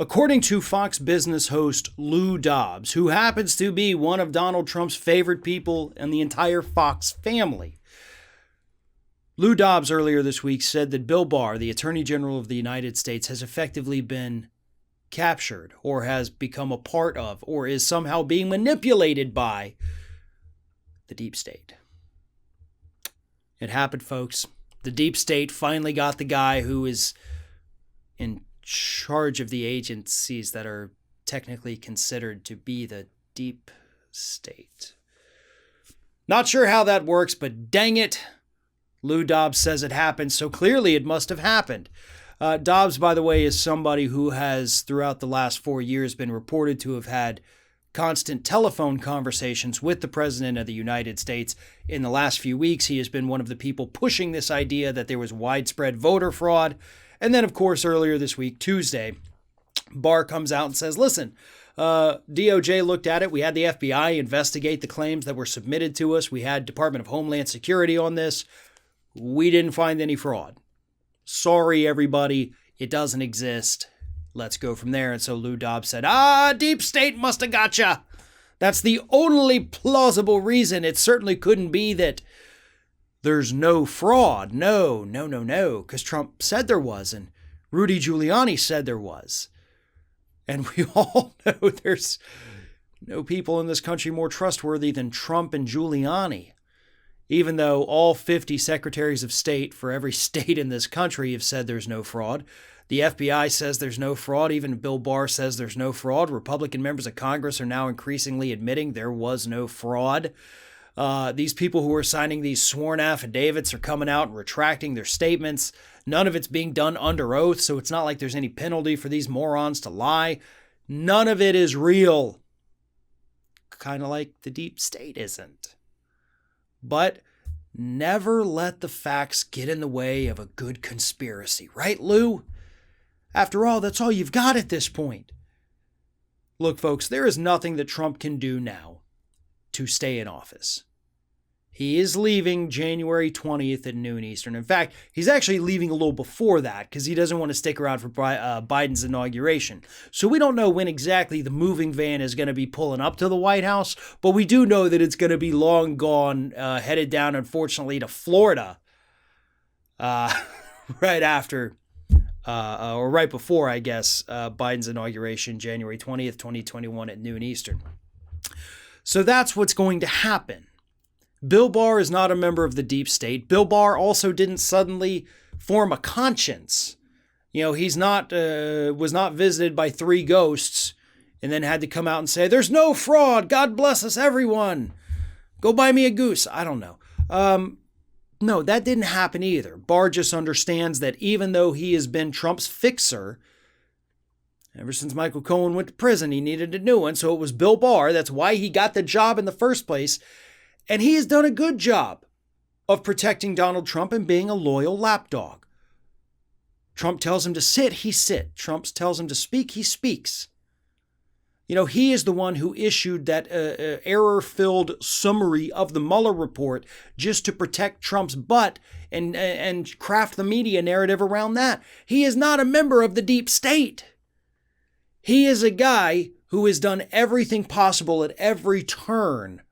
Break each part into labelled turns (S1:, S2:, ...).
S1: According to Fox Business host Lou Dobbs, who happens to be one of Donald Trump's favorite people in the entire Fox family, Lou Dobbs earlier this week said that Bill Barr, the Attorney General of the United States, has effectively been captured or has become a part of or is somehow being manipulated by the deep state. It happened, folks. The deep state finally got the guy who is in charge of the agencies that are technically considered to be the deep state. Not sure how that works, but dang it, Lou Dobbs says it happened, so clearly it must have happened. Dobbs, by the way, is somebody who has, throughout the last 4 years, been reported to have had constant telephone conversations with the President of the United States. In the last few weeks, he has been one of the people pushing this idea that there was widespread voter fraud. And then, of course, earlier this week, Tuesday, Barr comes out and says, listen, DOJ looked at it. We had the FBI investigate the claims that were submitted to us. We had Department of Homeland Security on this. We didn't find any fraud. Sorry, everybody. It doesn't exist. Let's go from there. And so Lou Dobbs said, deep state must have gotcha. That's the only plausible reason. It certainly couldn't be that there's no fraud. No, because Trump said there was, and Rudy Giuliani said there was. And we all know there's no people in this country more trustworthy than Trump and Giuliani. Even though all 50 secretaries of state for every state in this country have said there's no fraud. The FBI says there's no fraud. Even Bill Barr says there's no fraud. Republican members of Congress are now increasingly admitting there was no fraud. These people who are signing these sworn affidavits are coming out and retracting their statements. None of it's being done under oath, so it's not like there's any penalty for these morons to lie. None of it is real. Kind of like the deep state isn't. But never let the facts get in the way of a good conspiracy, right, Lou? After all, that's all you've got at this point. Look, folks, there is nothing that Trump can do now to stay in office. He is leaving January 20th at noon Eastern. In fact, he's actually leaving a little before that because he doesn't want to stick around for Biden's inauguration. So we don't know when exactly the moving van is going to be pulling up to the White House, but we do know that it's going to be long gone, headed down, unfortunately, to Florida right after, or right before, I guess, Biden's inauguration, January 20th, 2021 at noon Eastern. So that's what's going to happen. Bill Barr is not a member of the deep state. Bill Barr also didn't suddenly form a conscience. You know, he's not was not visited by three ghosts and then had to come out and say, there's no fraud. God bless us, everyone. Go buy me a goose. I don't know. No, that didn't happen either. Barr just understands that even though he has been Trump's fixer, ever since Michael Cohen went to prison, he needed a new one. So it was Bill Barr. That's why he got the job in the first place. And he has done a good job of protecting Donald Trump and being a loyal lapdog. Trump tells him to sit, he sits. Trump tells him to speak, he speaks. You know, he is the one who issued that error-filled summary of the Mueller report just to protect Trump's butt and craft the media narrative around that. He is not a member of the deep state. He is a guy who has done everything possible at every turn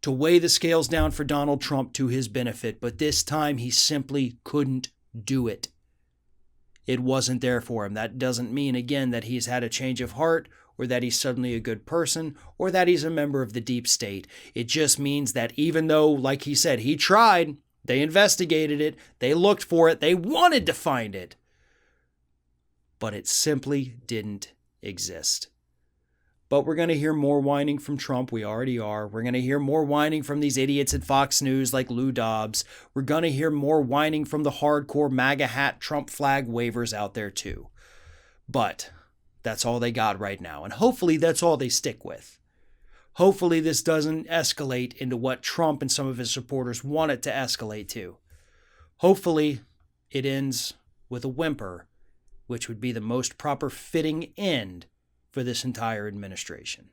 S1: to weigh the scales down for Donald Trump to his benefit, but this time he simply couldn't do it. It wasn't there for him. That doesn't mean, again, that he's had a change of heart or that he's suddenly a good person or that he's a member of the deep state. It just means that even though, like he said, he tried, they investigated it, they looked for it, they wanted to find it, but it simply didn't exist. But we're going to hear more whining from Trump. We already are. We're going to hear more whining from these idiots at Fox News like Lou Dobbs. We're going to hear more whining from the hardcore MAGA hat Trump flag wavers out there too. But that's all they got right now. And hopefully that's all they stick with. Hopefully this doesn't escalate into what Trump and some of his supporters want it to escalate to. Hopefully it ends with a whimper, which would be the most proper fitting end for this entire administration.